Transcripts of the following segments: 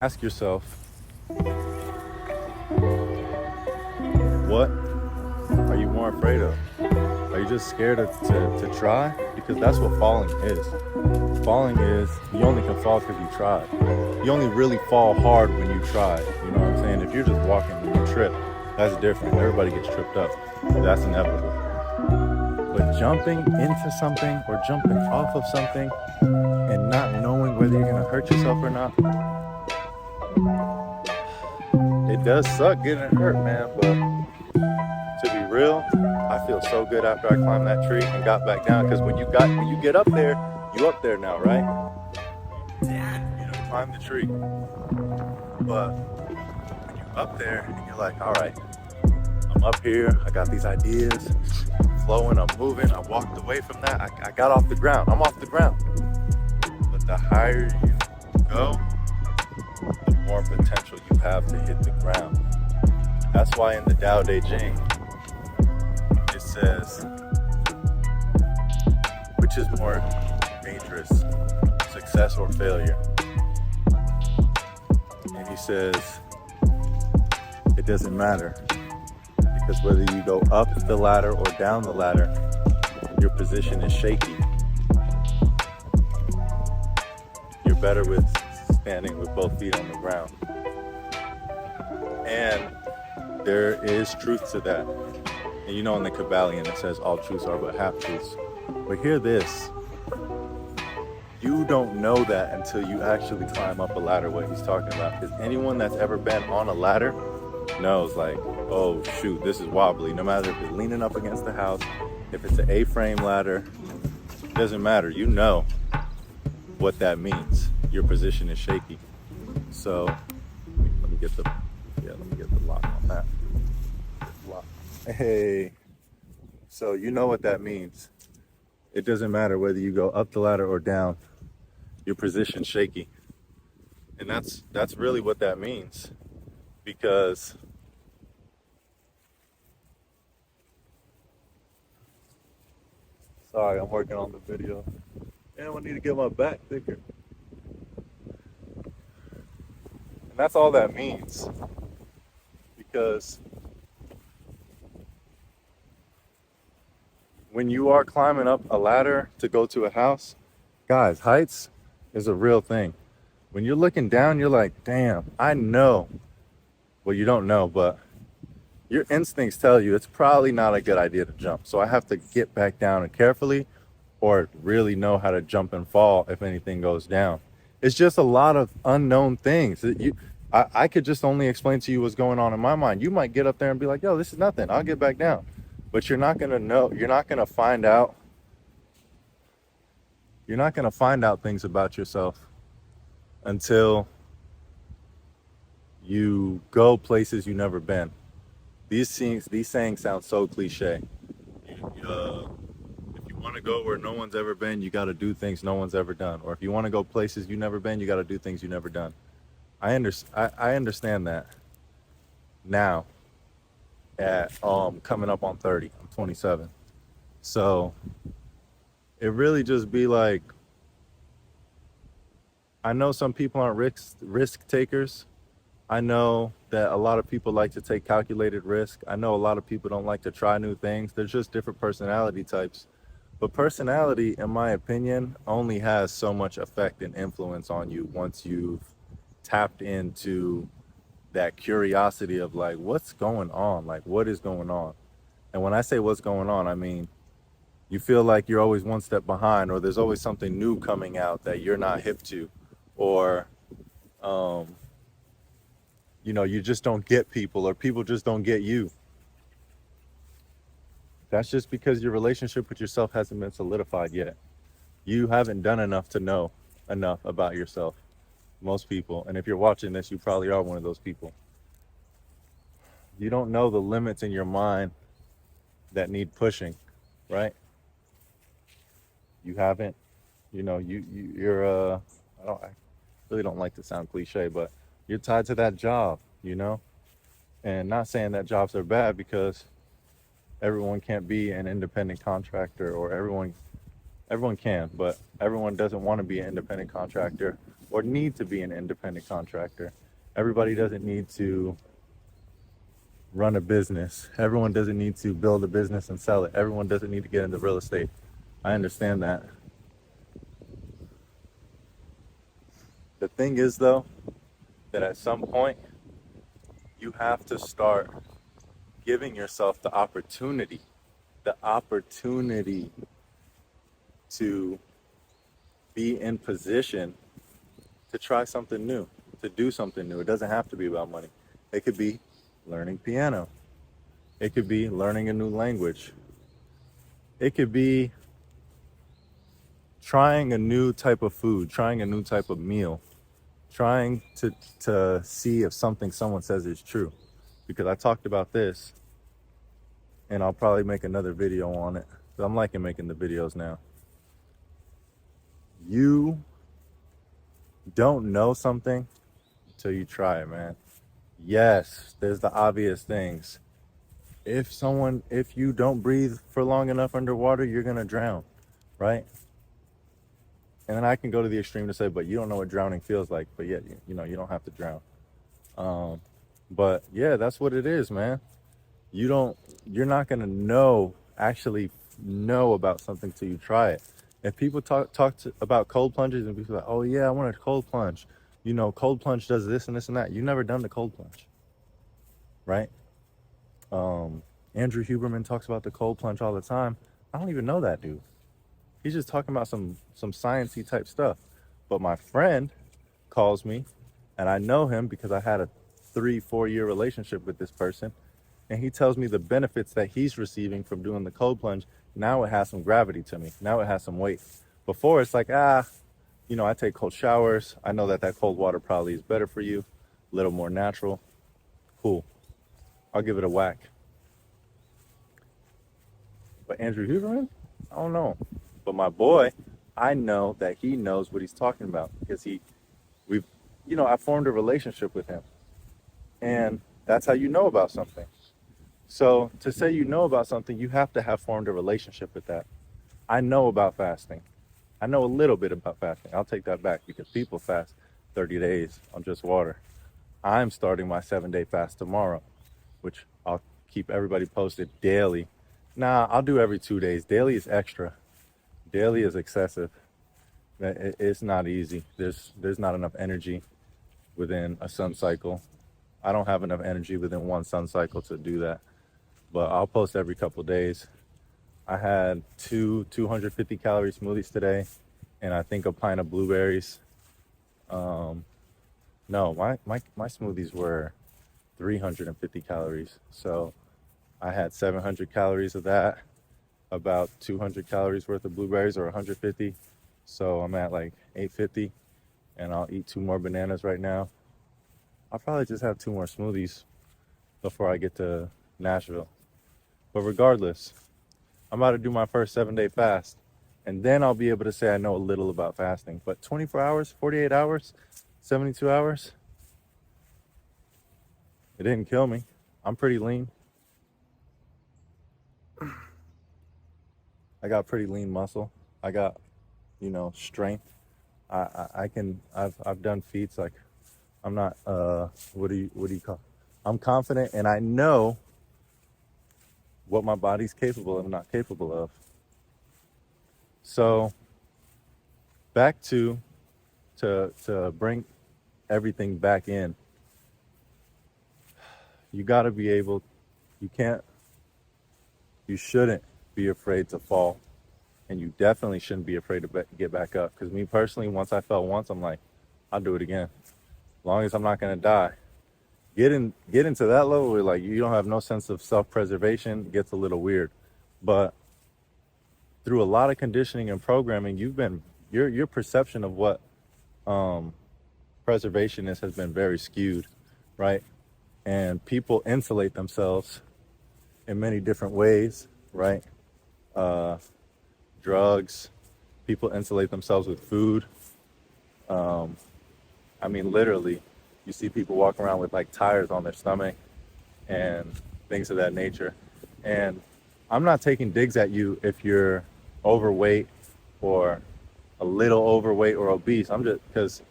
Ask yourself, what are you more afraid of? Are you just scared to try? Because that's what falling is. Falling is you only can fall because you tried. You only really fall hard when you try. You know what I'm saying? If you're just walking and you trip, that's different. Everybody gets tripped up. That's inevitable. But jumping into something or jumping off of something and not knowing whether you're going to hurt yourself or not, it does suck getting hurt, man. But to be real, I feel so good after I climbed that tree and got back down. Because when you get up there, you up there now, right? Climb the tree. But when you up there and you're like, all right, I'm up here. I got these ideas flowing. I'm moving. I walked away from that. I got off the ground. I'm off the ground. But the higher you go, the more potential you have to hit the ground. That's why in the Tao Te Ching, it says, which is more dangerous, success or failure? And he says, it doesn't matter, because whether you go up the ladder or down the ladder, your position is shaky. You're better with standing with both feet on the ground. And there is truth to that. And you know in the Kabbalion it says all truths are but half-truths. But hear this. You don't know that until you actually climb up a ladder, what he's talking about. Because anyone that's ever been on a ladder knows, like, oh shoot, this is wobbly. No matter if it's leaning up against the house, if it's an A-frame ladder, it doesn't matter. You know what that means. Your position is shaky. So let me get the lock on that. Lock. Hey. So you know what that means. It doesn't matter whether you go up the ladder or down. Your position's shaky. And that's really what that means. Because sorry, I'm working on the video. And I need to get my back thicker. And that's all that means. Because when you are climbing up a ladder to go to a house, guys, heights is a real thing. When you're looking down, you're like, damn, I know. Well, you don't know, but your instincts tell you it's probably not a good idea to jump. So I have to get back down and carefully, or really know how to jump and fall if anything goes down. It's just a lot of unknown things. I could just only explain to you what's going on in my mind. You might get up there and be like, yo, this is nothing. I'll get back down. But you're not going to know. You're not going to find out. You're not going to find out things about yourself until you go places you've never been. These sayings sound so cliche. If you want to go where no one's ever been, you got to do things no one's ever done. Or if you want to go places you've never been, you got to do things you've never done. I understand that now at coming up on 30. I'm 27. So it really just be like, I know some people aren't risk takers. I know that a lot of people like to take calculated risk. I know a lot of people don't like to try new things. There's just different personality types. But personality, in my opinion, only has so much effect and influence on you once you've tapped into that curiosity of like, what's going on? Like, what is going on? And when I say what's going on, I mean, you feel like you're always one step behind, or there's always something new coming out that you're not hip to, or, you just don't get people, or people just don't get you. That's just because your relationship with yourself hasn't been solidified yet. You haven't done enough to know enough about yourself. Most people, and if you're watching this, you probably are one of those people. You don't know the limits in your mind that need pushing, right? You haven't, you're I really don't like to sound cliche, but you're tied to that job, and not saying that jobs are bad, because everyone can't be an independent contractor, or everyone can, but everyone doesn't want to be an independent contractor or need to be an independent contractor. Everybody doesn't need to run a business. Everyone doesn't need to build a business and sell it. Everyone doesn't need to get into real estate. I understand that. The thing is, though, that at some point you have to start giving yourself the opportunity to be in position to try something new, to do something new. It doesn't have to be about money. It could be learning piano. It could be learning a new language. It could be trying a new type of food, trying a new type of meal, trying to see if something someone says is true. Because I talked about this, and I'll probably make another video on it. So I'm liking making the videos now. You don't know something until you try it, man. Yes, there's the obvious things. If you don't breathe for long enough underwater, you're gonna drown, right? And then I can go to the extreme to say, but you don't know what drowning feels like. But yet, you know, you don't have to drown. But yeah, that's what it is, man. You're not gonna actually know about something till you try it. If people talk about cold plunges and people are like, oh yeah, I want a cold plunge. You know, cold plunge does this and this and that. You've never done the cold plunge, right? Andrew Huberman talks about the cold plunge all the time. I don't even know that dude. He's just talking about some sciencey type stuff. But my friend calls me, and I know him because I had a 3-4 year relationship with this person, and he tells me the benefits that he's receiving from doing the cold plunge. Now it has some gravity to me. Now it has some weight. Before it's like, I take cold showers. I know that cold water probably is better for you, a little more natural. Cool. I'll give it a whack. But Andrew Huberman, I don't know. But my boy, I know that he knows what he's talking about because I formed a relationship with him. And that's how you know about something. So to say you know about something, you have to have formed a relationship with that. I know about fasting. I know a little bit about fasting. I'll take that back because people fast 30 days on just water. I'm starting my 7-day fast tomorrow, which I'll keep everybody posted daily. Nah, I'll do every 2 days. Daily is extra. Daily is excessive. It's not easy. There's not enough energy within a sun cycle. I don't have enough energy within one sun cycle to do that. But I'll post every couple days. I had 250 calorie smoothies today, and I think a pint of blueberries. No, my smoothies were 350 calories. So I had 700 calories of that, about 200 calories worth of blueberries, or 150. So I'm at like 850, and I'll eat 2 more bananas right now. I'll probably just have 2 more smoothies before I get to Nashville. But regardless, I'm about to do my first 7-day fast, and then I'll be able to say I know a little about fasting. But 24 hours, 48 hours, 72 hours, it didn't kill me. I'm pretty lean. I got pretty lean muscle. I got, strength. I've done feats like, I'm not, what do you call? I'm confident, and I know what my body's capable of and not capable of. So back to bring everything back in. You got to be able, you shouldn't be afraid to fall, and you definitely shouldn't be afraid to get back up. Because me personally, once I fell once, I'm like, I'll do it again. As long as I'm not going to die. Get into that level where like you don't have no sense of self-preservation, it gets a little weird. But through a lot of conditioning and programming, your perception of what preservation is has been very skewed, right? And people insulate themselves in many different ways, right? Drugs, people insulate themselves with food. Literally, you see people walk around with like tires on their stomach and things of that nature. And I'm not taking digs at you if you're overweight or a little overweight or obese. I'm just, because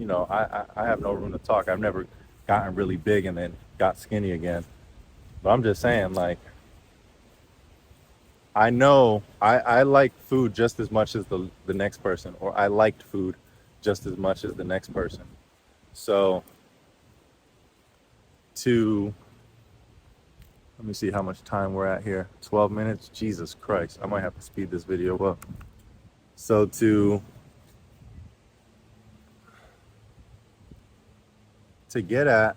you know, I have no room to talk. I've never gotten really big and then got skinny again. But I'm just saying, like, I know I like food just as much as the next person, or I liked food just as much as the next person. So to let me see how much time we're at here. 12 minutes. Jesus Christ. I might have to speed this video up. So to get at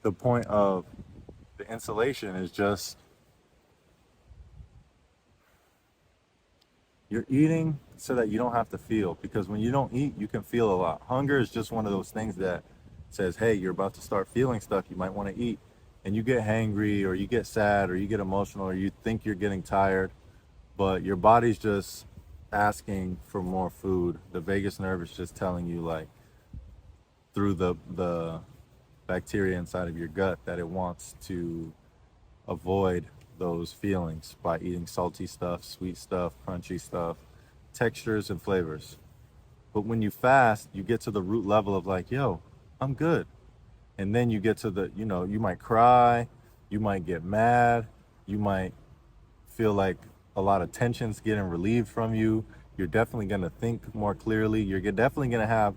the point of the insulation is just you're eating so that you don't have to feel, because when you don't eat, you can feel a lot. Hunger is just one of those things that says, hey, you're about to start feeling stuff, you might want to eat. And you get hangry, or you get sad, or you get emotional, or you think you're getting tired, but your body's just asking for more food. The vagus nerve is just telling you, like, through the bacteria inside of your gut, that it wants to avoid those feelings by eating salty stuff, sweet stuff, crunchy stuff, textures and flavors. But when you fast, you get to the root level of, like, yo, I'm good. And then you get to the, you know, you might cry, you might get mad, you might feel like a lot of tension's getting relieved from you. You're definitely going to think more clearly. You're definitely going to have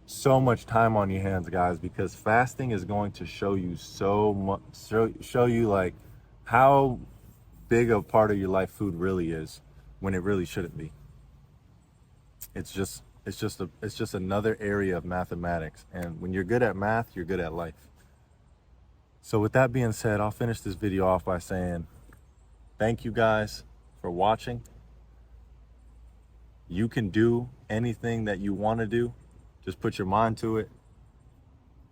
so much time on your hands, guys, because fasting is going to show you so much, show you, like, how big a part of your life food really is, when it really shouldn't be. It's just another area of mathematics, and when you're good at math, you're good at life. So with that being said, I'll finish this video off by saying thank you guys for watching. You can do anything that you want to do. Just put your mind to it.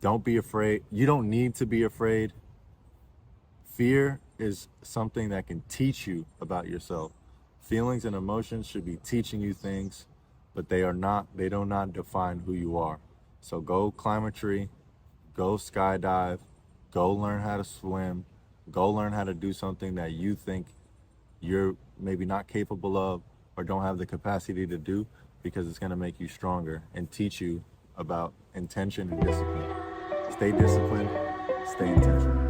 Don't be afraid. You don't need to be afraid. Fear is something that can teach you about yourself. Feelings and emotions should be teaching you things, but they do not define who you are. So go climb a tree, go skydive, go learn how to swim, go learn how to do something that you think you're maybe not capable of or don't have the capacity to do, because it's going to make you stronger and teach you about intention and discipline. Stay disciplined, stay intentional.